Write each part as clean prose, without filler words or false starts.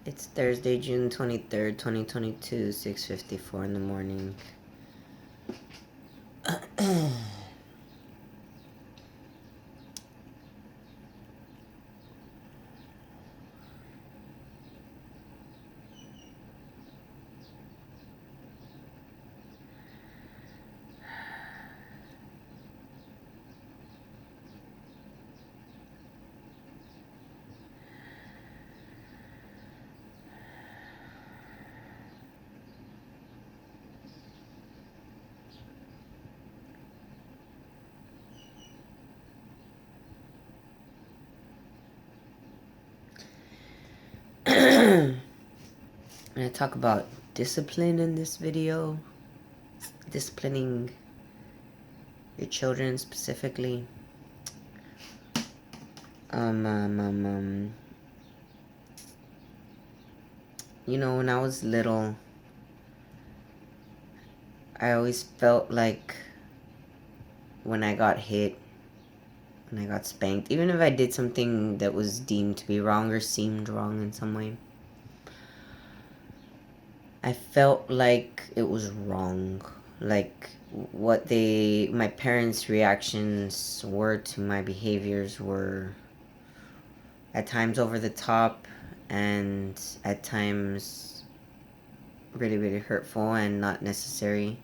It's Thursday, June 23rd, 2022, 6:54 in the morning. I'm going to talk about discipline in this video. Disciplining your children specifically. You know, when I was little, I always felt like when I got hit, when I got spanked, even if I did something that was deemed to be wrong or seemed wrong in some way, I felt like it was wrong. Like my parents' reactions were to my behaviors were at times over the top and at times really, really hurtful and not necessary.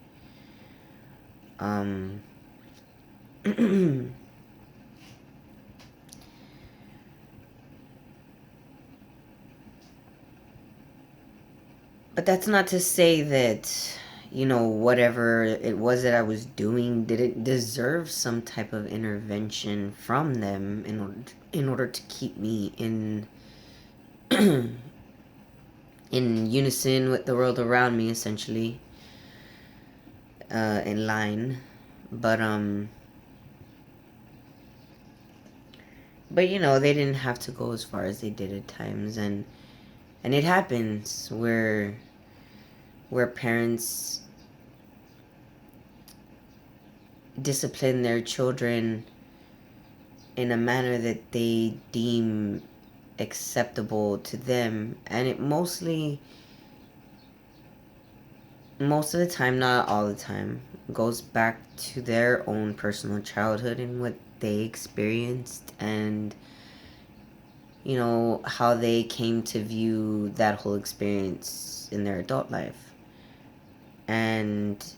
But that's not to say that, you know, whatever it was that I was doing didn't deserve some type of intervention from them in order to keep me in in unison with the world around me, essentially, in line. But you know, they didn't have to go as far as they did at times, and it happens where parents discipline their children in a manner that they deem acceptable to them, and it most of the time, not all the time, goes back to their own personal childhood and what they experienced, and you know how they came to view that whole experience in their adult life. And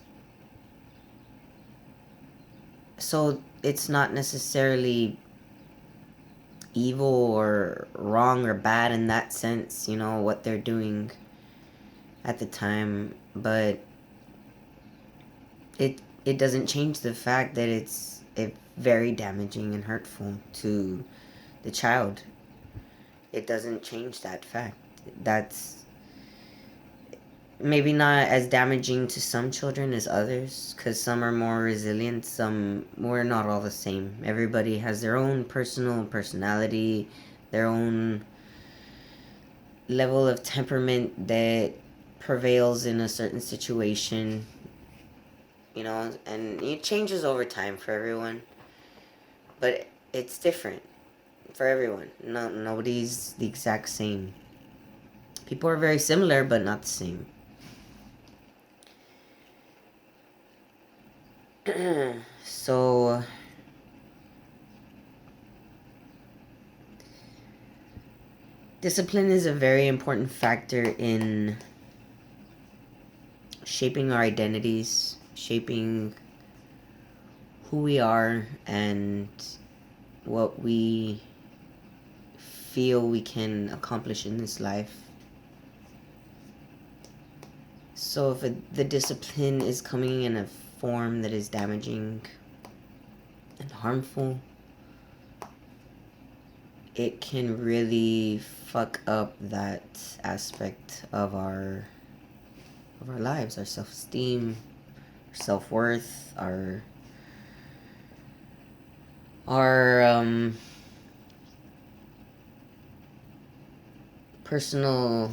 so it's not necessarily evil or wrong or bad in that sense, you know, what they're doing at the time, but it doesn't change the fact that it's very damaging and hurtful to the child. It doesn't change that fact. That's maybe not as damaging to some children as others, because some are more resilient, some, we're not all the same. Everybody has their own personal personality, their own level of temperament that prevails in a certain situation, you know, and it changes over time for everyone, but it's different for everyone. Nobody's the exact same. People are very similar, but not the same. So discipline is a very important factor in shaping our identities, shaping who we are, and what we feel we can accomplish in this life. So if the discipline is coming in a form that is damaging and harmful, it can really fuck up that aspect of our lives, our self-esteem, our self-worth, our personal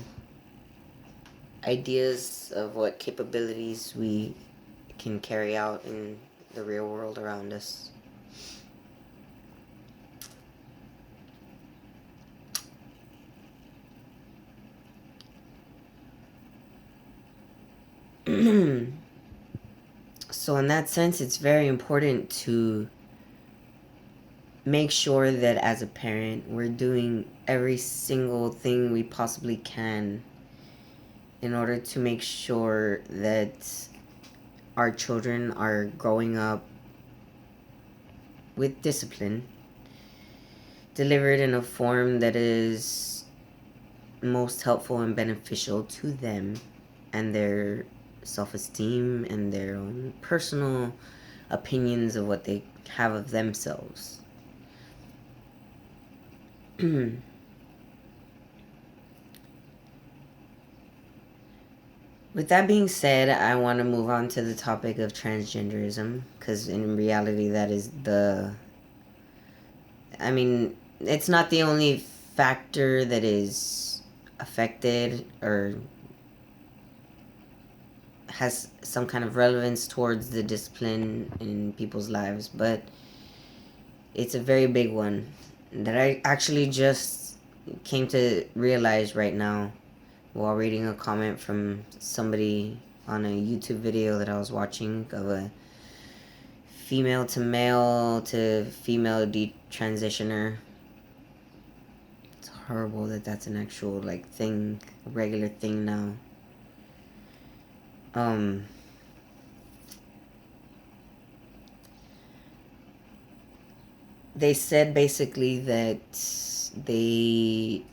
ideas of what capabilities we can carry out in the real world around us. So in that sense, it's very important to make sure that as a parent, we're doing every single thing we possibly can in order to make sure that our children are growing up with discipline, delivered in a form that is most helpful and beneficial to them and their self-esteem and their own personal opinions of what they have of themselves. With that being said, I want to move on to the topic of transgenderism, because in reality that is it's not the only factor that is affected or has some kind of relevance towards the discipline in people's lives, but it's a very big one that I actually just came to realize right now while reading a comment from somebody on a YouTube video that I was watching of a female to male to female detransitioner. It's horrible that that's an actual thing, a regular thing now. They said basically that they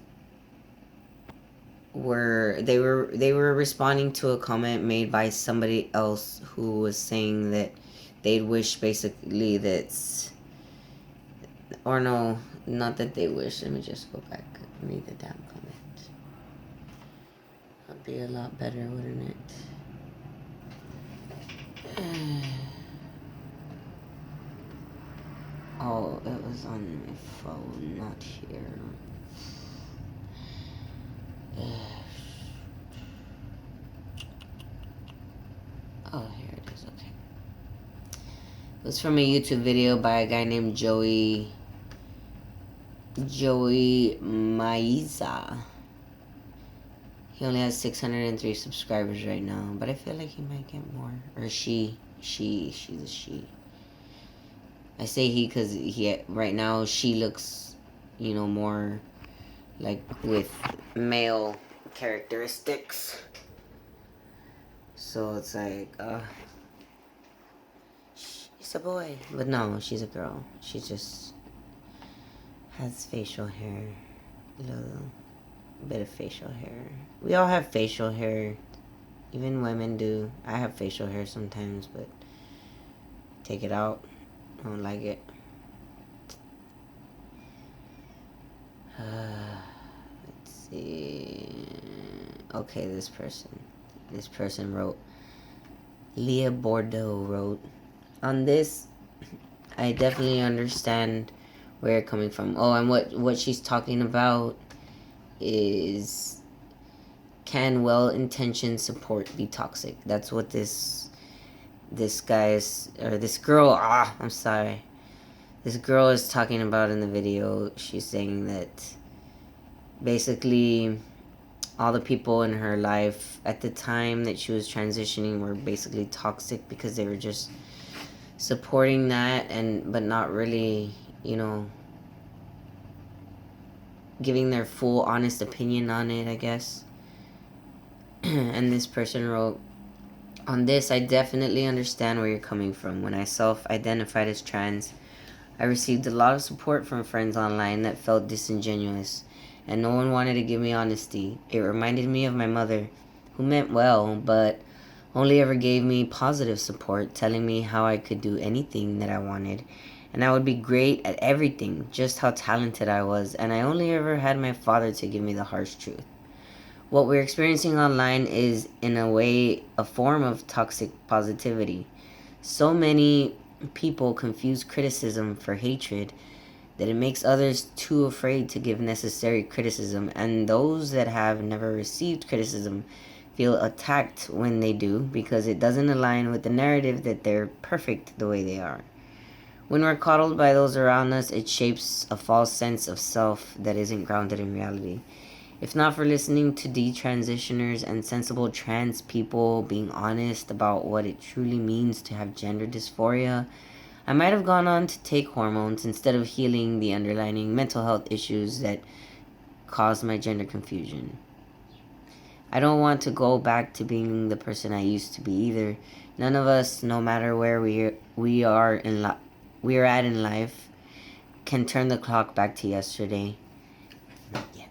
were responding to a comment made by somebody else who was saying that they'd wish basically that, or no, not that they wish. Let me just go back and read the damn comment. That'd be a lot better, wouldn't it? Oh, it was on my phone, not here. Oh, here it is, okay. It was from a YouTube video by a guy named Joey Maiza. He only has 603 subscribers right now, but I feel like he might get more. Or she's a she. I say he because right now she looks, more with male characteristics. So it's she's a boy. But no, she's a girl. She just has facial hair. A little bit of facial hair. We all have facial hair. Even women do. I have facial hair sometimes, but take it out. I don't like it. Let's see. Okay, this person wrote. Leah Bordeaux wrote, on this, I definitely understand where you're coming from. Oh, and what she's talking about is, can well-intentioned support be toxic? That's what this girl is talking about in the video. She's saying that basically all the people in her life at the time that she was transitioning were basically toxic because they were just supporting that but not really, giving their full honest opinion on it, I guess. And this person wrote, on this, I definitely understand where you're coming from. When I self-identified as trans, I received a lot of support from friends online that felt disingenuous, and no one wanted to give me honesty. It reminded me of my mother, who meant well, but only ever gave me positive support, telling me how I could do anything that I wanted, and I would be great at everything, just how talented I was, and I only ever had my father to give me the harsh truth. What we're experiencing online is, in a way, a form of toxic positivity. So many people confuse criticism for hatred that it makes others too afraid to give necessary criticism, and those that have never received criticism feel attacked when they do because it doesn't align with the narrative that they're perfect the way they are. When we're coddled by those around us, it shapes a false sense of self that isn't grounded in reality. If not for listening to detransitioners and sensible trans people being honest about what it truly means to have gender dysphoria, I might have gone on to take hormones instead of healing the underlying mental health issues that caused my gender confusion. I don't want to go back to being the person I used to be either. None of us, no matter where we are we are at in life, can turn the clock back to yesterday. Not yet.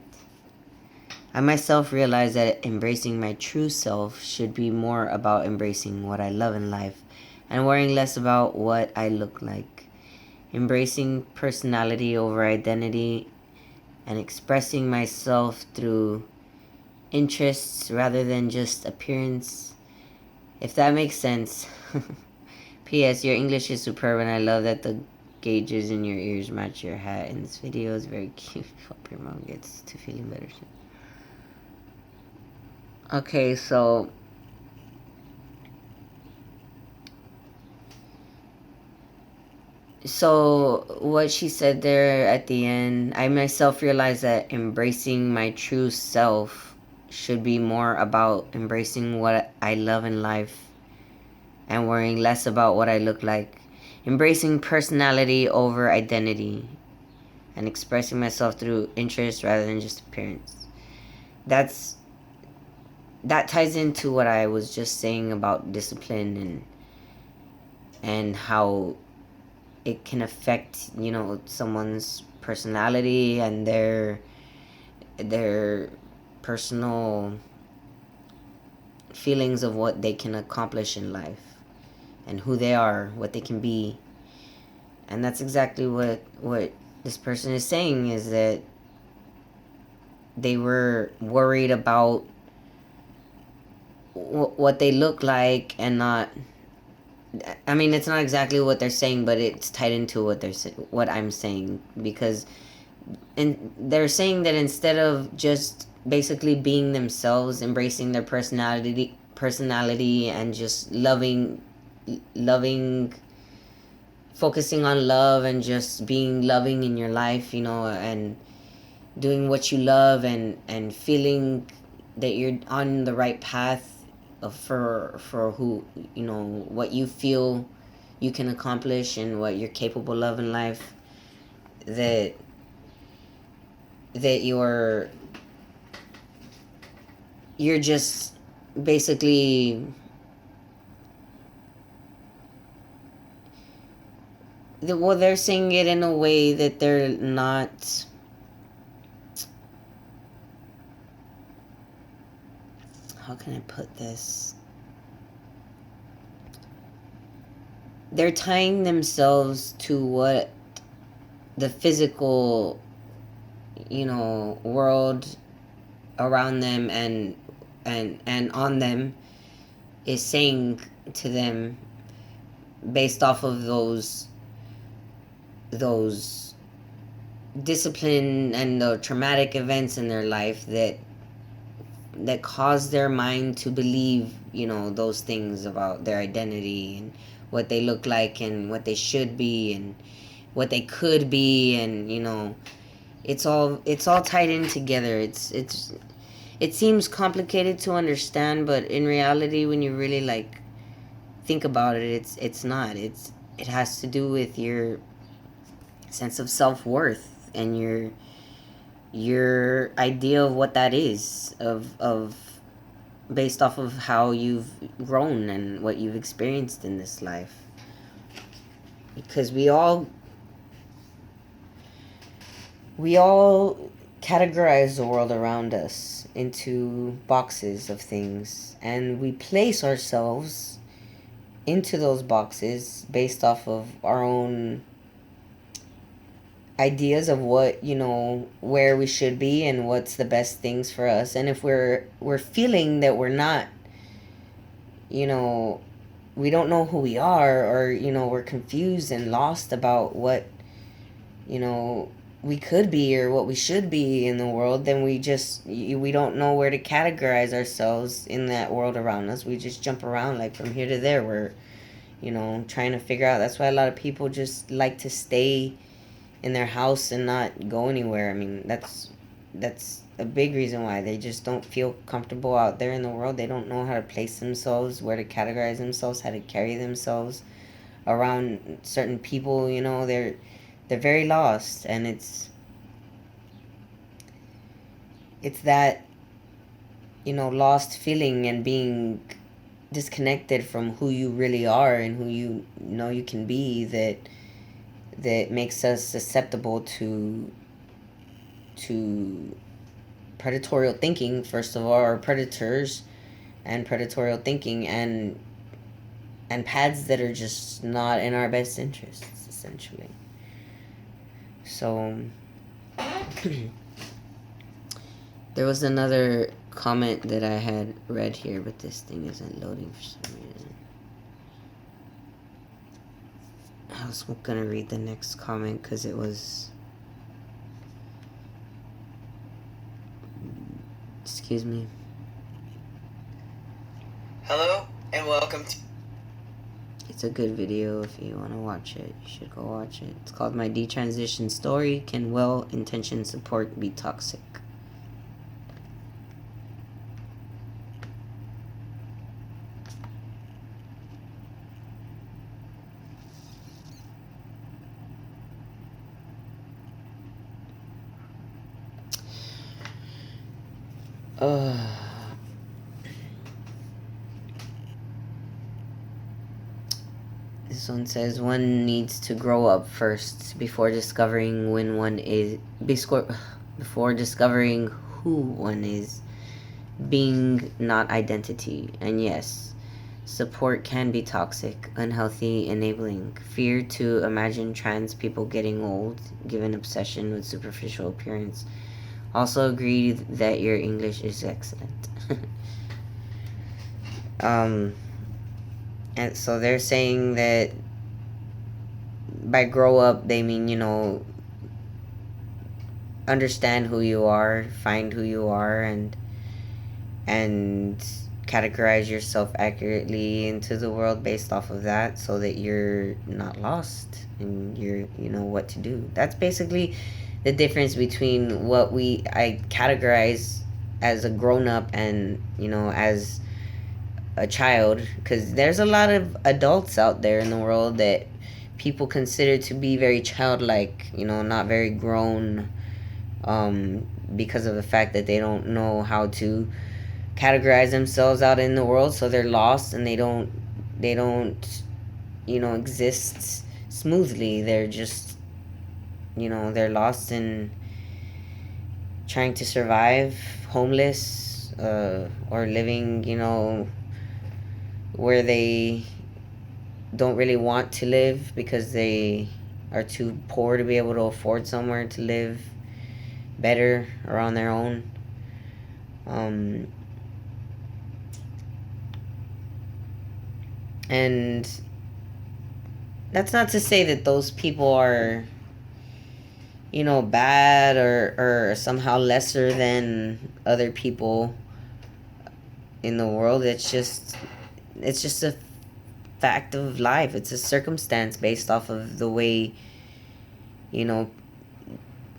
I myself realize that embracing my true self should be more about embracing what I love in life and worrying less about what I look like. Embracing personality over identity and expressing myself through interests rather than just appearance. If that makes sense. P.S. Your English is superb and I love that the gauges in your ears match your hat in this video. It's very cute. Hope your mom gets to feeling better soon. Okay, so what she said there at the end, I myself realized that embracing my true self should be more about embracing what I love in life and worrying less about what I look like. Embracing personality over identity and expressing myself through interest rather than just appearance. That ties into what I was just saying about discipline and how it can affect, someone's personality and their personal feelings of what they can accomplish in life and who they are, what they can be. And that's exactly what this person is saying, is that they were worried about what they look like and not. I mean, it's not exactly what they're saying, but it's tied into what I'm saying, because they're saying that instead of just basically being themselves, embracing their personality and just loving, focusing on love and just being loving in your life, and doing what you love and feeling that you're on the right path for who, what you feel you can accomplish and what you're capable of in life, that you're just basically, they're saying it in a way that they're not. How can I put this? They're tying themselves to what the physical, world around them and on them is saying to them, based off of those discipline and the traumatic events in their life that cause their mind to believe, those things about their identity and what they look like and what they should be and what they could be, and it's all tied in together. It seems complicated to understand, but in reality, when you really think about it, it's not. It has to do with your sense of self-worth and your idea of what that is, of based off of how you've grown and what you've experienced in this life. Because we all categorize the world around us into boxes of things, and we place ourselves into those boxes based off of our own ideas of what, where we should be and what's the best things for us. And if we're feeling that we're not, we don't know who we are, or we're confused and lost about what we could be or what we should be in the world, then we don't know where to categorize ourselves in that world around us. We just jump around from here to there. We're trying to figure out. That's why a lot of people just like to stay in their house and not go anywhere. I mean, that's that's a big reason why they just don't feel comfortable out there in the world. They don't know how to place themselves, where to categorize themselves, how to carry themselves around certain people. They're very lost, and it's that lost feeling and being disconnected from who you really are and who you know you can be, that makes us susceptible to predatorial thinking, first of all, or predators and predatorial thinking, and paths that are just not in our best interests, essentially. So there was another comment that I had read here, but this thing isn't loading for some reason. I was gonna read the next comment because it was... Excuse me. Hello and welcome to... It's a good video. If you want to watch it, you should go watch it. It's called My Detransition Story. Can Well-Intentioned Support Be Toxic? This one says one needs to grow up first before discovering when one is before discovering who one is, being not identity. And yes, support can be toxic, unhealthy, enabling. Fear to imagine trans people getting old, given obsession with superficial appearance. Also agree that your English is excellent. And so they're saying that by grow up, they mean, understand who you are, find who you are, and categorize yourself accurately into the world based off of that, so that you're not lost and you know what to do. That's basically the difference between what I categorize as a grown-up and as a child, because there's a lot of adults out there in the world that people consider to be very childlike, not very grown, because of the fact that they don't know how to categorize themselves out in the world, so they're lost and they don't exist smoothly. They're just they're lost in trying to survive, homeless, or living where they don't really want to live because they are too poor to be able to afford somewhere to live better or on their own. And that's not to say that those people are bad or somehow lesser than other people in the world. It's just a fact of life. It's a circumstance based off of the way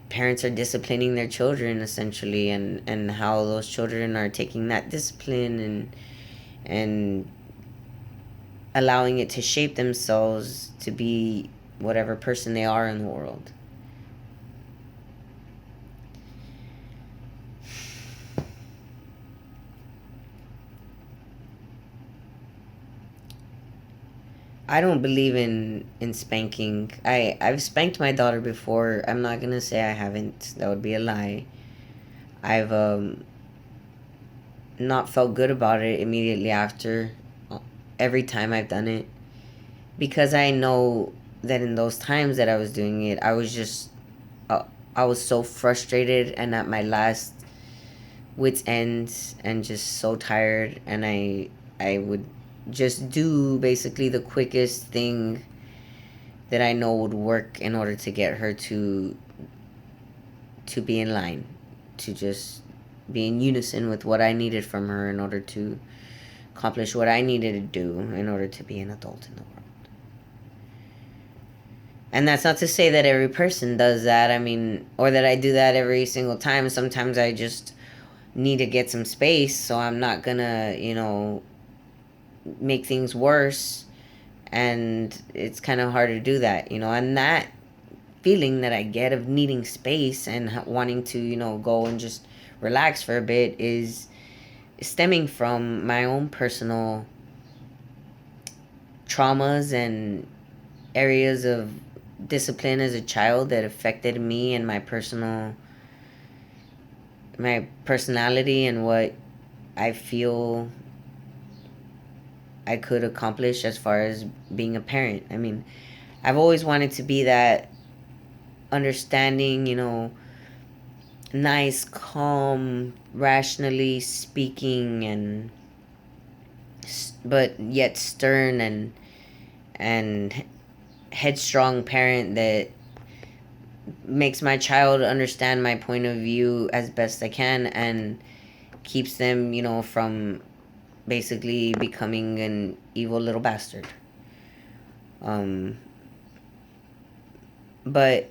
parents are disciplining their children, essentially, and how those children are taking that discipline and allowing it to shape themselves to be whatever person they are in the world. I don't believe in spanking. I've spanked my daughter before. I'm not gonna say I haven't. That would be a lie. I've not felt good about it immediately after, every time I've done it, because I know that in those times that I was doing it, I was just I was so frustrated and at my last wit's end and just so tired, and I would just do basically the quickest thing that I know would work in order to get her to be in line, to just be in unison with what I needed from her in order to accomplish what I needed to do in order to be an adult in the world. And that's not to say that every person does that. I mean, or that I do that every single time. Sometimes I just need to get some space, so I'm not gonna, make things worse. And it's kind of hard to do that, and that feeling that I get of needing space and wanting to, go and just relax for a bit is stemming from my own personal traumas and areas of discipline as a child that affected me and my personality and what I feel I could accomplish as far as being a parent. I mean, I've always wanted to be that understanding, nice, calm, rationally speaking, and but yet stern and headstrong parent that makes my child understand my point of view as best I can and keeps them, from basically becoming an evil little bastard. Um, but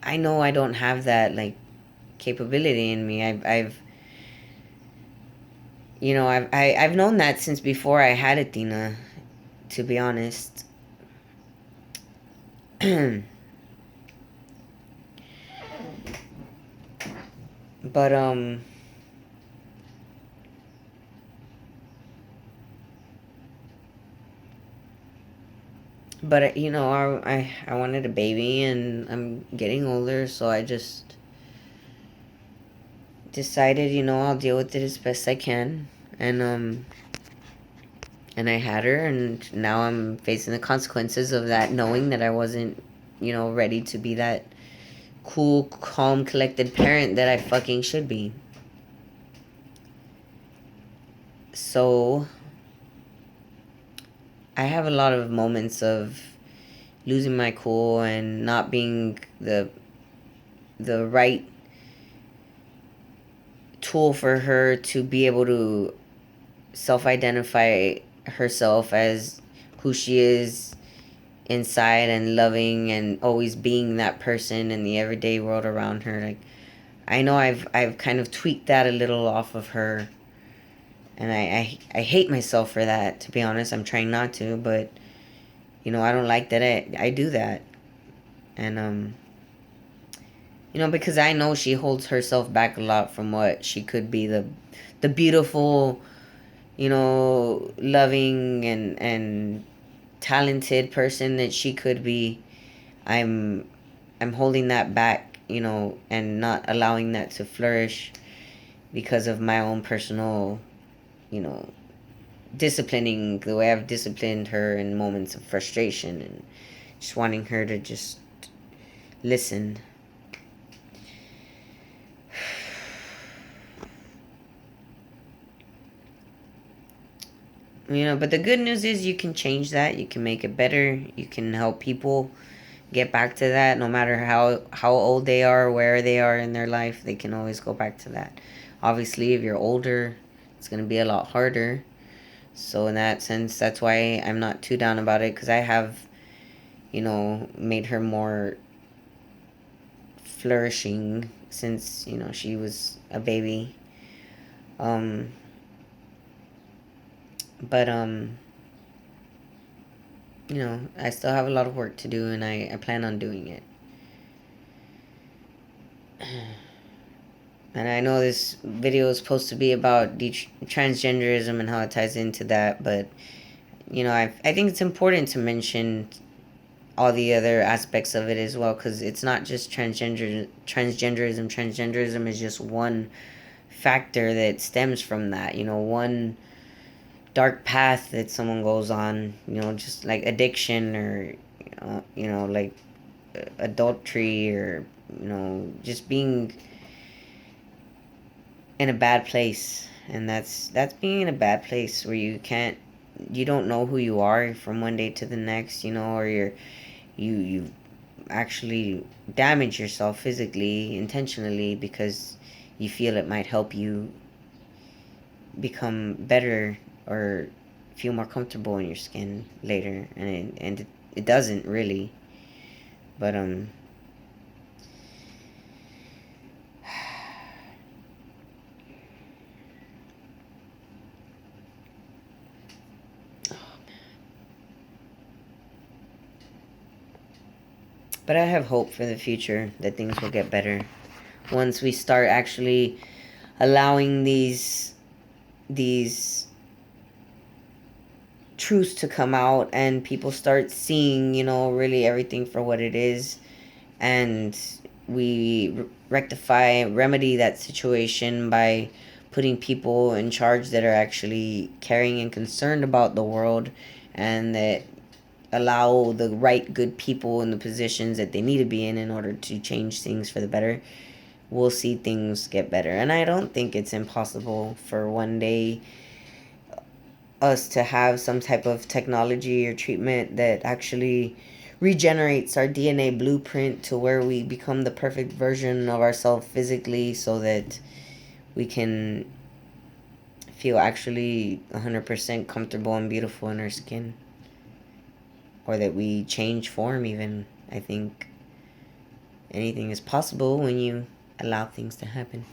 I know I don't have that like capability in me. I've known that since before I had Athena, to be honest. but I wanted a baby and I'm getting older, so I just decided, I'll deal with it as best I can. And I had her, and now I'm facing the consequences of that, knowing that I wasn't, ready to be that cool, calm, collected parent that I fucking should be. So I have a lot of moments of losing my cool and not being the right tool for her to be able to self-identify herself as who she is inside and loving and always being that person in the everyday world around her. Like, I know I've kind of tweaked that a little off of her, and I hate myself for that, to be honest. I'm trying not to, but I don't like that I do that. And because I know she holds herself back a lot from what she could be, the beautiful, loving and talented person that she could be. I'm I'm holding that back, and not allowing that to flourish because of my own personal, you know, disciplining, the way I've disciplined her in moments of frustration and just wanting her to just listen. But the good news is you can change that. You can make it better. You can help people get back to that, no matter how old they are, where they are in their life. They can always go back to that. Obviously, if you're older, it's going to be a lot harder. So in that sense, that's why I'm not too down about it, because I have, made her more flourishing since, she was a baby. Um, but, I still have a lot of work to do, and I plan on doing it. And I know this video is supposed to be about transgenderism and how it ties into that, but, I think it's important to mention all the other aspects of it as well, because it's not just transgenderism. Transgenderism is just one factor that stems from that, one dark path that someone goes on, just like addiction, or like adultery, or just being in a bad place. And that's being in a bad place where you don't know who you are from one day to the next, or you actually damage yourself physically intentionally because you feel it might help you become better or feel more comfortable in your skin later, and it doesn't really. But but I have hope for the future that things will get better once we start actually allowing these truths to come out and people start seeing, really everything for what it is, and we remedy that situation by putting people in charge that are actually caring and concerned about the world, and that allow the right good people in the positions that they need to be in order to change things for the better. We'll see things get better, and I don't think it's impossible for one day us to have some type of technology or treatment that actually regenerates our DNA blueprint to where we become the perfect version of ourselves physically, so that we can feel actually 100% comfortable and beautiful in our skin, or that we change form even. I think anything is possible when you allow things to happen.